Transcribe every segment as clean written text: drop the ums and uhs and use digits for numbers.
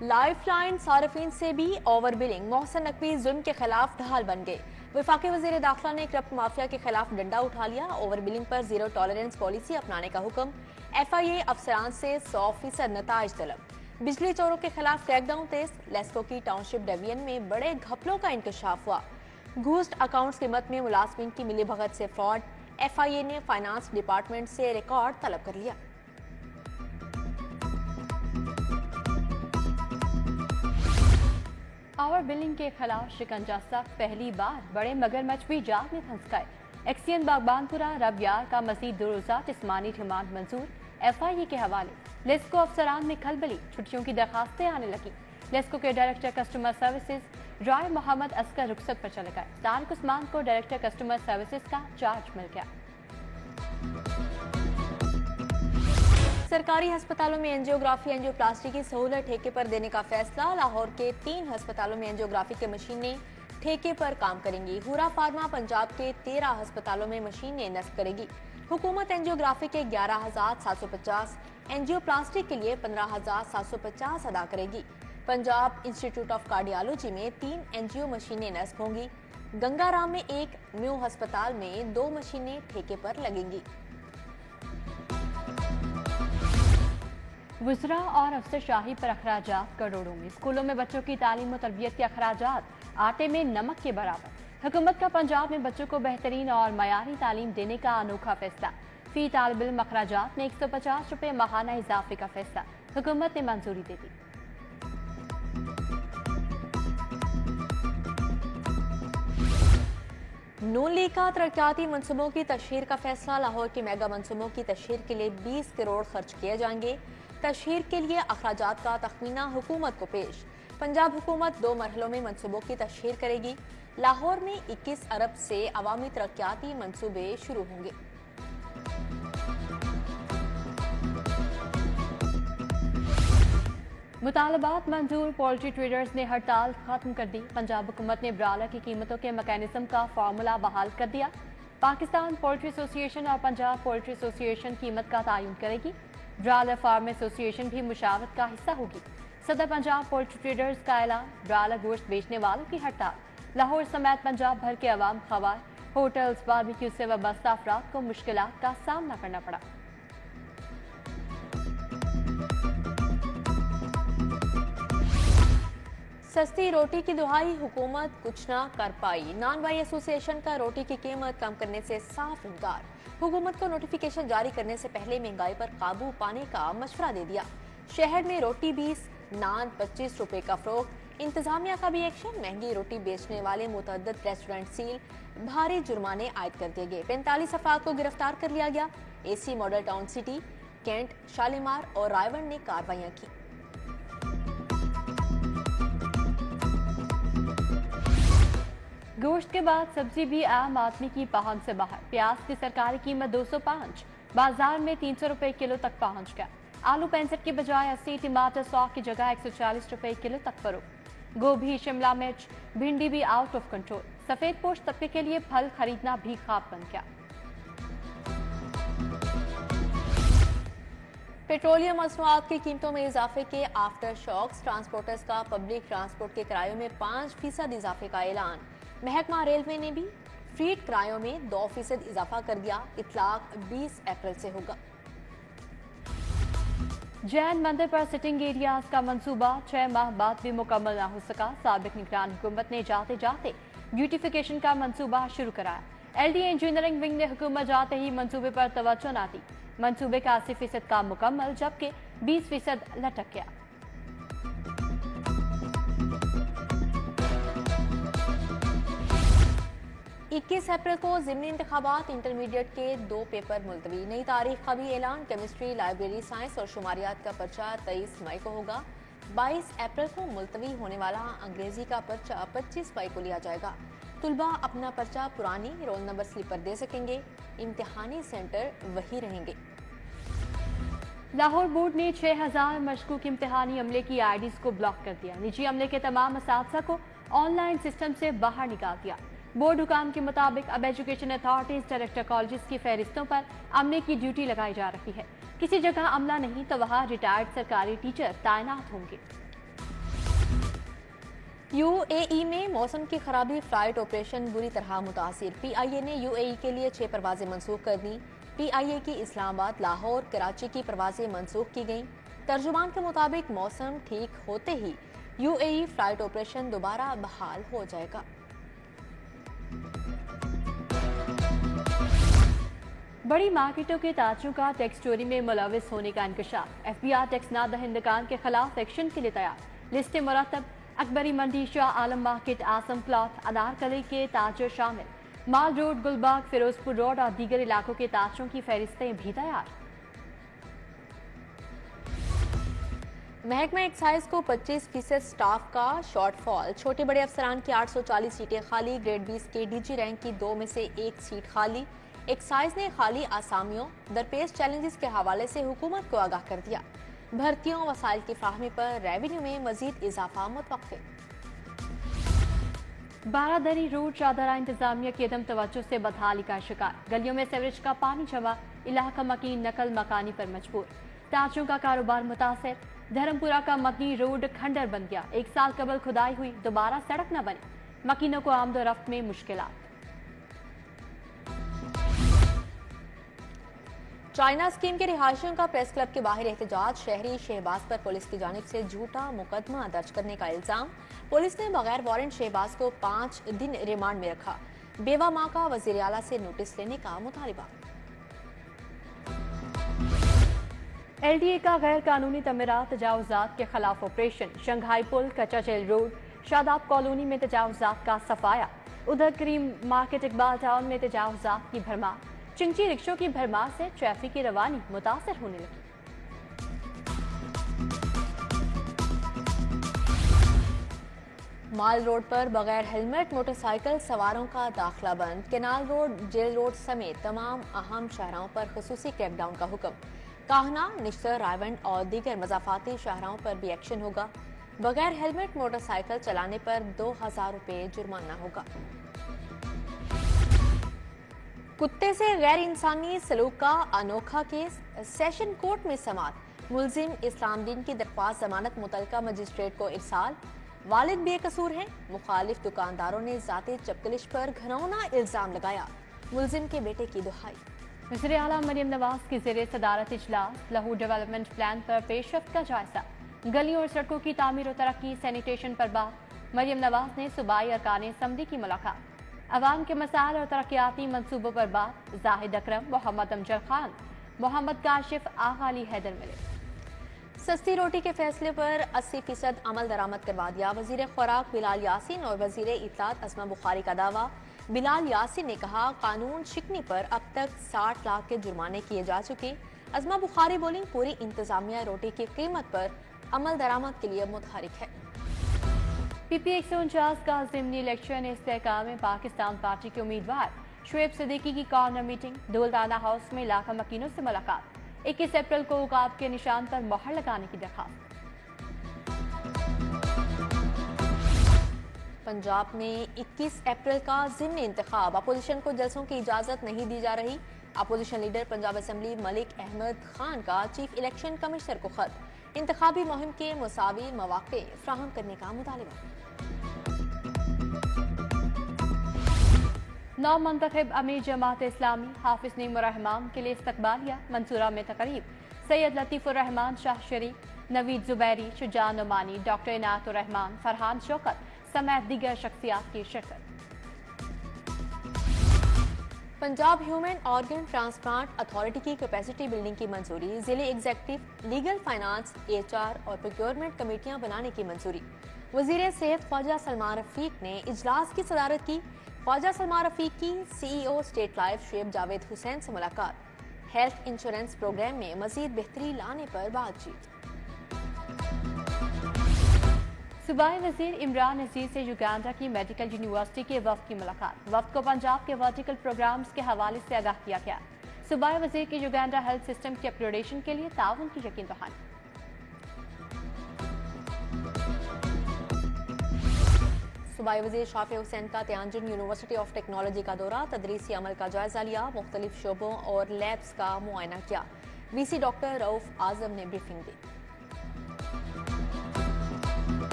Life line صارفین سے بھی اوور بلنگ، محسن نقوی ظلم کے خلاف ڈھال بن گئے۔ وفاقی وزیر داخلہ نے کرپٹ مافیا کے خلاف ڈنڈا اٹھا لیا، اوور بلنگ پر زیرو ٹالرنس پالیسی اپنانے کا حکم، ایف آئی اے افسران سے 100% نتائج طلب۔ بجلی چوروں کے خلاف کریک ڈاؤن تیز، لیسکو کی ٹاؤن شپ ڈویژن میں بڑے گھپلوں کا انکشاف ہوا، گھوسٹ اکاؤنٹس کی مد میں ملازمین کی ملی بھگت سے فراڈ، ایف آئی اے نے فائنانس ڈپارٹمنٹ سے ریکارڈ طلب کر لیا۔ اوور بلنگ کے خلاف شکنجہ سخت، پہلی بار بڑے مگرمچھ بھی جال میں پھنس گئے۔ ایکسین باغبان پورہ رب یار کا مزید 2 روزہ جسمانی ریمانڈ منظور، ایف آئی اے کے حوالے۔ لیسکو افسران میں کھلبلی، چھٹیوں کی درخواستیں آنے لگی۔ لیسکو کے ڈائریکٹر کسٹمر سروسز رائے محمد اسکر رخصت پر چلے گئے، طارق عثمان کو ڈائریکٹر کسٹمر سروسز کا چارج مل گیا۔ سرکاری ہسپتالوں میں اینجیوگرافی اینجیوپلاسٹی کی سہولت ٹھیکے پر دینے کا فیصلہ، لاہور کے 3 ہسپتالوں میں اینجیوگرافی کی مشینیں ٹھیکے پر کام کریں گی۔ ہورا فارما پنجاب کے 13 ہسپتالوں میں مشینیں نصب کرے گی۔ حکومت اینجیوگرافی کے 11,750، اینجیوپلاسٹی کے لیے 15,750 ادا کرے گی۔ پنجاب انسٹیٹیوٹ آف کارڈیالوجی میں 3 اینجیو مشینیں نصب ہوں گی۔ گنگا رام میں 1 نیو ہسپتال میں 2 مشینیں ٹھیکے پر لگیں گی۔ وزراء اور افسر شاہی پر اخراجات کروڑوں میں، اسکولوں میں بچوں کی تعلیم و تربیت کے اخراجات آٹے میں نمک کے برابر۔ حکومت کا پنجاب میں بچوں کو بہترین اور معیاری تعلیم دینے کا انوکھا فیصلہ، فی طالب علم اخراجات میں 150 روپے ماہانہ اضافے کا فیصلہ، حکومت نے منظوری دے دی۔ نون لیگ کا ترقیاتی منصوبوں کی تشہیر کا فیصلہ، لاہور کے میگا منصوبوں کی تشہیر کے لیے 20 کروڑ خرچ کیے جائیں گے۔ تشہیر کے لیے اخراجات کا تخمینہ حکومت کو پیش، پنجاب حکومت 2 مرحلوں میں منصوبوں کی تشہیر کرے گی۔ لاہور میں 21 ارب سے عوامی ترقیاتی منصوبے شروع ہوں گے۔ مطالبات منظور، پولٹری ٹریڈرز نے ہڑتال ختم کر دی۔ پنجاب حکومت نے برالر کی قیمتوں کے میکانزم کا فارمولا بحال کر دیا۔ پاکستان پولٹری ایسوسی ایشن اور پنجاب پولٹری ایسوسی ایشن قیمت کا تعین کرے گی۔ برالر فارم ایسوسی ایشن بھی مشاورت کا حصہ ہوگی۔ صدر پنجاب پولٹری ٹریڈرز کا اعلان، برالر گوشت بیچنے والوں کی ہڑتال، لاہور سمیت پنجاب بھر کے عوام، خوار، ہوٹلز، باربیکیو سے وابستہ افراد کو مشکلات کا سامنا کرنا پڑا۔ سستی روٹی کی دہائی، حکومت کچھ نہ کر پائی، نان بائی ایسوسی ایشن کا روٹی کی قیمت کم کرنے سے صاف انکار، حکومت کو نوٹیفیکیشن جاری کرنے سے پہلے مہنگائی پر قابو پانے کا مشورہ دے دیا۔ شہر میں روٹی 20، نان 25 روپے کا فروخت، انتظامیہ کا بھی ایکشن، مہنگی روٹی بیچنے والے متعدد ریسٹورنٹ سیل، بھاری جرمانے عائد کر دیے گئے، 45 افراد کو گرفتار کر لیا گیا۔ A C Model Town city, Cantt, Shalimar اور رائے نے کارروائیاں کی۔ گوشت کے بعد سبزی بھی عام آدمی کی پہنچ سے باہر، پیاز کی سرکاری قیمت 205، بازار میں 300 روپے کلو تک پہنچ گیا۔ آلو 65 کی بجائے 80، ٹماٹر 100 کی جگہ 140 روپے کلو تک فروخت۔ گوبھی، شملہ مرچ، بھنڈی بھی آؤٹ آف کنٹرول، سفید پوش طبقے کے لیے پھل خریدنا بھی خواب بن گیا۔ پیٹرولیم مصنوعات کی قیمتوں میں اضافے کے آفٹر شاکس، ٹرانسپورٹرز کا پبلک ٹرانسپورٹ کے کرایوں میں 5% اضافے کا اعلان، محکمہ ریلوے نے بھی فریٹ کرایوں میں 2% اضافہ کر دیا، اطلاق 20 اپریل سے ہوگا۔ جین مندر پر سٹنگ ایریاز کا منصوبہ 6 ماہ بعد بھی مکمل نہ ہو سکا، سابق نگران حکومت نے جاتے جاتے بیوٹیفیکیشن کا منصوبہ شروع کرایا، ایل ڈی انجینئرنگ ونگ نے حکومت جاتے ہی منصوبے پر توجہ نہ دی، منصوبے کا 80% کا مکمل جبکہ 20% لٹک گیا۔ 21 اپریل کو ضمنی انتخابات، انٹرمیڈیٹ کے 2 پیپر ملتوی، نئی تاریخ کا بھی اعلان، کیمسٹری، لائبریری سائنس اور شماریات کا پرچہ 23 مئی کو ہوگا، 22 اپریل کو ملتوی ہونے والا انگریزی کا پرچہ 25 مئی کو لیا جائے گا۔ طلباء اپنا پرچہ پرانی رول نمبر سلپ پر دے سکیں گے، امتحانی سینٹر وہی رہیں گے۔ لاہور بورڈ نے 6000 مشکوک امتحانی عملے کی آئی ڈیز کو بلاک کر دیا، نجی عملے کے تمام اساتذہ کو آن لائن سسٹم سے باہر نکال دیا۔ بورڈ حکام کے مطابق اب ایجوکیشن اتھارٹیز ڈائریکٹر کالجز کی فہرستوں پر عملے کی ڈیوٹی لگائی جا رہی ہے، کسی جگہ عملہ نہیں تو وہاں ریٹائرڈ سرکاری ٹیچر تعینات ہوں گے۔ UAE में मौसम की खराबी, फ्लाइट ऑपरेशन बुरी तरह मुतासिर। PIA ने UAE के लिए 6 परवाजें मनसूख कर दी। PIA की इस्लामाबाद, लाहौर, कराची की परवाजें मनसूख की गईं। तर्जुमान के मुताबिक मौसम ठीक होते ही UAE फ्लाइट ऑपरेशन दोबारा बहाल हो जाएगा। बड़ी मार्केटों के ताजों का टैक्स चोरी में मुलविस होने का इंकशाफ। FBI टैक्स ना दहिंदगान के खिलाफ एक्शन के लिए तैयार। लिस्ट मुरतब। अकबरी मंडी, शाह आलम मार्केट, आसम प्लॉट, अनारकली के ताजर शामिल। माल रोड, गुलबाग, फिरोजपुर रोड और दीगर इलाकों के ताजों की फहरिस्तें भी तैयार। महकमा एक्साइज को 25% स्टाफ का शॉर्टफॉल। छोटे बड़े अफसरान की 840 सीटें खाली। ग्रेड 20 के DG रैंक की 2 में से 1 सीट खाली। एक्साइज ने खाली आसामियों, दरपेश चैलेंजेस के हवाले से हुकूमत को आगाह कर दिया। भर्तियों, वसाइल की फ्राहमी पर रेवेन्यू में मजीद इजाफा मुतवक्किल। बारादरी रोड शाहदरा इंतजामिया की अदम तवज्जो से बदहाली का शिकार। गलियों में सीवरेज का पानी जमा, इलाका मकीन नकल मकानी पर मजबूर। ताजों का कारोबार मुतासर। धर्मपुरा का मकी रोड खंडर बन गया। 1 साल कबल खुदाई हुई, दोबारा सड़क न बनी। मकीनों को आमदोरफ्त में मुश्किलात। चाइना स्कीम के रिहायशियों का प्रेस क्लब के बाहर एहतजाज। शहरी शहबाज पर पुलिस की जानिब से झूठा मुकदमा दर्ज करने का इल्जाम। पुलिस ने बगैर वारंट शहबाज को 5 दिन रिमांड में रखा। बेवा मां का वजीर आला से नोटिस लेने का मुतालिबा। LDA का गैर कानूनी तमीरात तजावुजात के खिलाफ ऑपरेशन। शंघाई पुल, कच्चा जेल रोड, शादाब कॉलोनी में तजावुजात का सफाया। उधर करीम मार्केट, इकबाल टाउन में तजावुजात की भरमार। चिंची रिक्शों की भरमार से ट्रैफिक की रवानी मुतासर होने लगी। माल रोड पर बगैर हेलमेट मोटरसाइकिल सवारों का दाखिला बंद। केनाल रोड, जेल रोड समेत तमाम अहम शाहराहों पर खुसूसी क्रैकडाउन का हुक्म। काहना, निश्तर, रायवंड और दीगर मजाफाती शाहराहों पर भी एक्शन होगा। बगैर हेलमेट मोटरसाइकिल चलाने पर 2000 रुपये जुर्माना होगा। कुत्ते से गैर इंसानी सलूक का अनोखा केस। सेशन कोर्ट में समाअत। मुलजिम इस्लामदीन की दरख्वास्त जमानत मुतलका मजिस्ट्रेट को इरसाल। वालिद बेकसूर हैं। मुखालिफ दुकानदारों ने जाती चपकलिश पर घिनौना इल्जाम लगाया। मुलजिम के बेटे की दुहाई। वज़ीर आला मरियम नवाज की ज़ेरे सदारत इजलास। लहू डेवलपमेंट प्लान पर पेशरफ्त का जायजा। गलियों और सड़कों की तामीर और तरक्की, सैनिटेशन पर बात। मरियम नवाज ने सूबाई अरकान असम्बली की मुलाकात। अवाम के मसाइल और तरक्याती मंसूबों पर बात। जाहिद अकरम, मोहम्मद अमजद खान, मोहम्मद काशिफ, आगा अली हैदर मिले। सस्ती रोटी के फैसले पर 80% अमल दरामद करवा दिया। वजीर खुराक बिलाल यासीन और वजीर इत्तलात अस्मा बुखारी का दावा। बिलाल यासीन ने कहा, कानून शिकनी पर अब तक 60 लाख के जुर्माने किए जा चुके। अस्मा बुखारी बोली, पूरी इंतजामिया रोटी की कीमत पर अमल दरामद के लिए मुतहरिक है। PP 149 का ज़िमनी इलेक्शन इस्तेहकाम में पाकिस्तान पार्टी के उम्मीदवार शुएब सिद्दीकी की कॉर्नर मीटिंग। दुलदाना हाउस में इलाका मकीनों से मुलाकात। 21 अप्रैल को उकाब के निशान पर मोहर लगाने की दरखास्त। पंजाब में 21 अप्रैल का ज़िमनी इंतखाब। अपोजिशन को जलसों की इजाजत नहीं दी जा रही। Opposition leader Punjab assembly Malik Ahmad Khan का चीफ इलेक्शन कमिश्नर को खत। इंतखाबी मुहिम के मुसावी मौके फ्राहम करने का मुतालिबा। नौ मुंतखब अमीर जमात इस्लामी हाफिज नईमुर रहमान के लिए इस्तकबालिया। मंसूरा में तकरीब। सैयद लतीफ़ुर रहमान, शाह शरीफ, नवीद जुबैरी, शुजान उमानी, डॉक्टर इनायतुर रहमान, फरहान शौकत समेत दीगर शख्सियात की शिरकत। Punjab human organ transplant authority की कैपेसिटी बिल्डिंग की मंजूरी। जिले एग्जीक्यूटिव, लीगल, फाइनेंस, HR और प्रोक्योरमेंट कमेटियां बनाने की मंजूरी। वजीर सेहत ख्वाजा सलमान रफीक ने इजलास की सदारत की। ख्वाजा सलमान रफीक की CEO state life Shoaib Javed Hussain से मुलाकात। हेल्थ इंश्योरेंस प्रोग्राम में मजीद बेहतरी लाने पर बातचीत। सूबाई वजीर इमरान नज़ीर से युगांडा की मेडिकल यूनिवर्सिटी के वफ्द की मुलाकात। वफ्द को पंजाब के वर्टिकल प्रोग्राम्स के हवाले से आगाह किया गया। सूबाई वजीर की युगांडा हेल्थ सिस्टम के अपग्रेडेशन के लिए ताउन की यकीन दहानी। सूबाई वजीर शाफी हुसैन का तियानजिन यूनिवर्सिटी ऑफ टेक्नोलॉजी का दौरा। तदरीसी अमल का जायजा लिया। मुख्तलिफ शोबों और लैब्स का मुआयना किया। VC डॉक्टर रऊफ आजम ने ब्रीफिंग दी।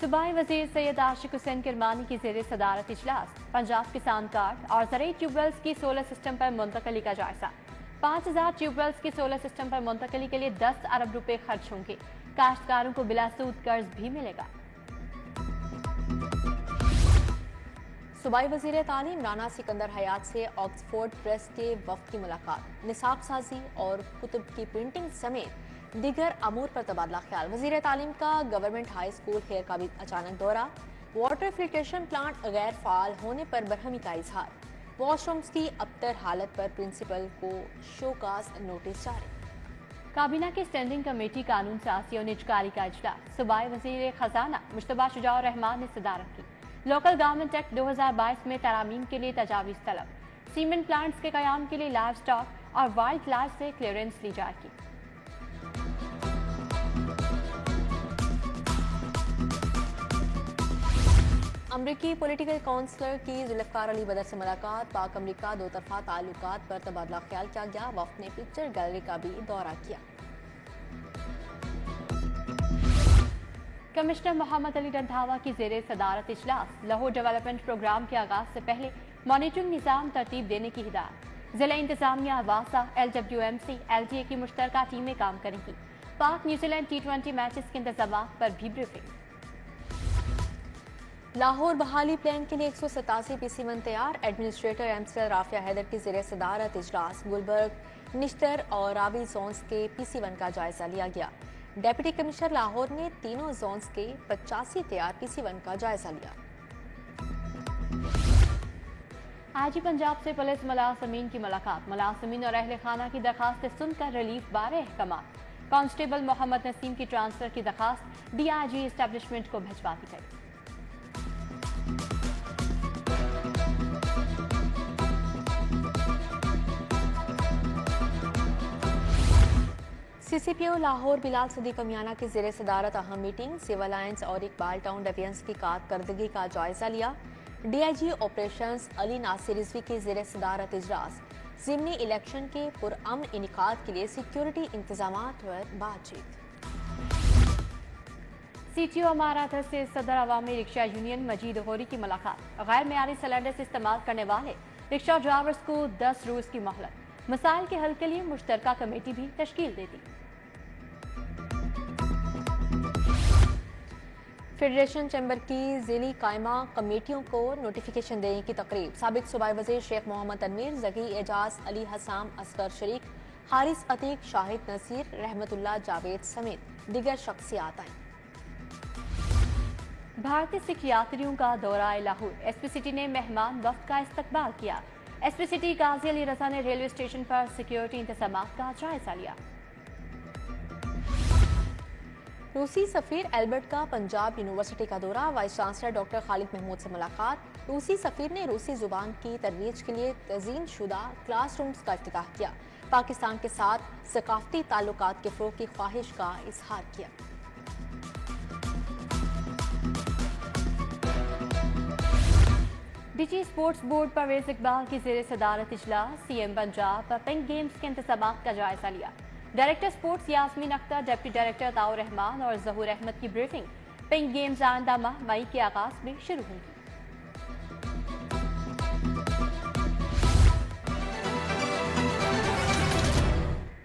सूबाई वजीर सैयद आशिक हुसैन किरमानी की ज़ेरे सदारत इजलास पंजाब किसान कार्ड और ज़रूरी ट्यूबवेल्स की सोलर सिस्टम पर मुंतकली का जायजा। 5000 ट्यूबवेल्स की सोलर सिस्टम पर मुंतकली के लिए 10 अरब रुपए खर्च होंगे। काश्तकारों को बिला सूद कर्ज भी मिलेगा। सूबाई वज़ीर तालीम राना सिकंदर हयात से ऑक्सफोर्ड प्रेस के वफ़द की मुलाकात, निसाब साजी और कुतुब की प्रिंटिंग समेत दीगर अमूर पर तबादला ख्याल। वज़ीर तालीम का गवर्नमेंट हाई स्कूल हेयर का भी अचानक दौरा, वाटर फिल्ट्रेशन प्लांट गैर फाल होने पर बरहमी का इजहार, वॉशरूम्स की अबतर हालत पर प्रिंसिपल को शोकास नोटिस जारी। काबीना की स्टैंडिंग कमेटी कानून साजी और निजकारी का इजलास, सूबाई वज़ीर खजाना मुश्तबा शुजाउर रहमान ने सदारत की। लोकल गवर्नमेंट एक्ट 2022 में तरामीम के लिए तजावीज़ तलब, सीमेंट प्लांट्स के कयाम के लिए लाइव स्टॉक और वाइल्ड लाइफ से क्लियरेंस ली जाएगी। अमरीकी पॉलिटिकल काउंसलर की जुल्फ़िकार अली बदर से मुलाकात, पाक अमरीका दो तरफा ताल्लुकात पर तबादला ख्याल किया गया। वफ़द ने पिक्चर गैलरी का भी दौरा किया। कमिश्नर मोहम्मद अली रंधावा की ज़ेरे सदारत इजलास, लाहौर डेवलपमेंट प्रोग्राम के आगाज से पहले मॉनिटरिंग निज़ाम तरतीब देने की हिदायत। जिला इंतजामिया वासा LWMC LTA की मुश्तरका टीमें काम करेंगी। पाक न्यूजीलैंड T20 मैचेस के इंतजाम पर भी ब्रीफिंग। लाहौर बहाली प्लान के लिए 187 PC1 तैयार, एडमिनिस्ट्रेटर MCL राफिया हैदर की ज़ेरे सदारत इजलास, गुलबर्ग, निश्तर और रावी जोन्स के PC1 का जायजा लिया गया। डेप्यूटी कमिश्नर लाहौर ने तीनों जोन्स के 85 तैयार PC1 का जायजा लिया। IG पंजाब से पुलिस मुलाजमीन की मुलाकात, मुलाजमीन और अहले खाना की दरखास्तें सुनकर रिलीफ बारे अहकामात। कांस्टेबल मोहम्मद नसीम की ट्रांसफर की दरखास्त DIG एस्टेब्लिशमेंट को भिजवा दी गई। CCPO लाहौर बिलाल सदीक अमियाना की ज़ेरे सदारत अहम मीटिंग, सिविल लाइन्स और इकबाल टाउन डिवीजन्स की कारकर्दगी का जायजा लिया। DIG ऑपरेशंस अली नासिर रिजवी की ज़ेरे सदारत इजलास, ज़िमनी इलेक्शन के पुरअमन इनेकाद के लिए सिक्योरिटी इंतजामात पर बातचीत। CTO अमारात से सदर अवामी रिक्शा यूनियन मजीद होरी की मुलाकात, गैर मेयारी सिलेंडर से इस्तेमाल करने वाले रिक्शा ड्राइवर्स को 10 रोज की मोहलत, मसाइल के हल के लिए मुश्तरका कमेटी भी तश्कील दे दी। फेडरेशन चैम्बर की जिली कायमा कमेटियों को नोटिफिकेशन देने की तकरीब, साबिक सूबाई वज़ीर शेख मोहम्मद तनवीर, जकी एजाज, अली हसाम, असगर शरीक, हारिस अतीक, शाहिद नसीर, रहमतुल्लाह जावेद समेत दीगर शख्सियात आईं। भारतीय सिख यात्रियों का दौरा लाहौर, SP सिटी ने मेहमान वफ्द का इस्तकबाल किया। SP सिटी गाजी अली रजा ने रेलवे स्टेशन पर सिक्योरिटी इंतजामात का जायजा लिया। रूसी सफीर एल्बर्ट का पंजाब यूनिवर्सिटी का दौरा, vice chancellor doctor Khalid Mahmood से मुलाकात। रूसी सफीर ने रूसी जुबान की तरवीज के लिए तज़ीन शुदा क्लासरूम्स का इफ्तिताह किया। पाकिस्तान के साथ सकाफती ताल्लुकात के फ़रोग़ की ख्वाहिश का इजहार किया। DG sports board Pervez Iqbal की ज़ेरे सदारत इजलास, CM पंजाब पिंक गेम्स के इंतजामात का जायजा लिया। Director sports Yasmeen Akhtar, deputy director ताउर रहमान और जहूर अहमद की ब्रीफिंग। पिंक गेम्स आइंदा माह मई के आगाज में शुरू होंगी।